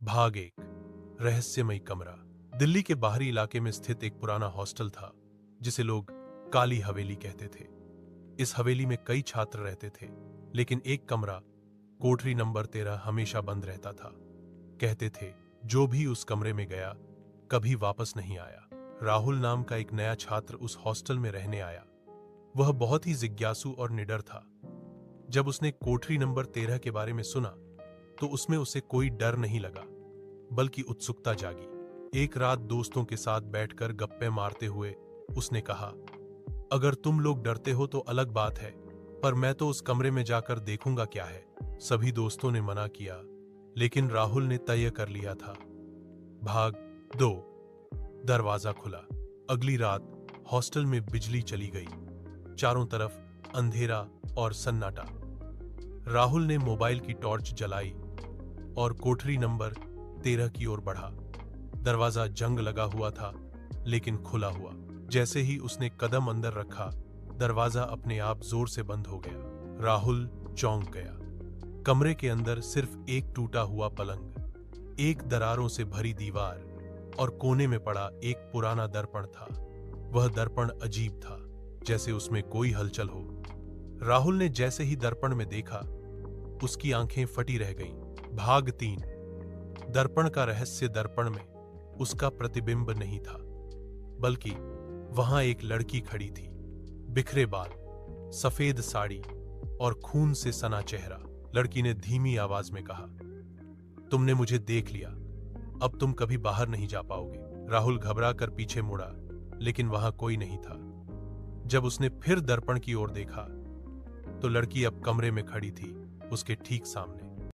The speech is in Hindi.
भाग एक। रहस्यमयी कमरा। दिल्ली के बाहरी इलाके में स्थित एक पुराना हॉस्टल था जिसे लोग काली हवेली कहते थे। इस हवेली में कई छात्र रहते थे, लेकिन एक कमरा, कोठरी नंबर 13, हमेशा बंद रहता था। कहते थे जो भी उस कमरे में गया कभी वापस नहीं आया। राहुल नाम का एक नया छात्र उस हॉस्टल में रहने आया। वह बहुत ही जिज्ञासु और निडर था। जब उसने कोठरी नंबर 13 के बारे में सुना तो उसमें उसे कोई डर नहीं लगा, बल्कि उत्सुकता जागी। एक रात दोस्तों के साथ बैठकर गप्पे मारते हुए उसने कहा, अगर तुम लोग डरते हो तो अलग बात है, पर मैं तो उस कमरे में जाकर देखूंगा क्या है। सभी दोस्तों ने मना किया, लेकिन राहुल ने तय कर लिया था। भाग 2। दरवाजा खुला। अगली रात हॉस्टल में बिजली चली गई। चारों तरफ अंधेरा और सन्नाटा। राहुल ने मोबाइल की टॉर्च जलाई और कोठरी नंबर 13 की ओर बढ़ा। दरवाजा जंग लगा हुआ था, लेकिन खुला हुआ। जैसे ही उसने कदम अंदर रखा, दरवाजा अपने आप जोर से बंद हो गया। राहुल चौंक गया। कमरे के अंदर सिर्फ एक टूटा हुआ पलंग, एक दरारों से भरी दीवार और कोने में पड़ा एक पुराना दर्पण था। वह दर्पण अजीब था, जैसे उसमें कोई हलचल हो। राहुल ने जैसे ही दर्पण में देखा, उसकी आंखें फटी रह गईं। भाग 3। दर्पण का रहस्य। दर्पण में उसका प्रतिबिंब नहीं था, बल्कि वहां एक लड़की खड़ी थी। बिखरे बाल, सफेद साड़ी और खून से सना चेहरा। लड़की ने धीमी आवाज में कहा, तुमने मुझे देख लिया, अब तुम कभी बाहर नहीं जा पाओगे। राहुल घबरा कर पीछे मुड़ा, लेकिन वहां कोई नहीं था। जब उसने फिर दर्पण की ओर देखा तो लड़की अब कमरे में खड़ी थी, उसके ठीक सामने।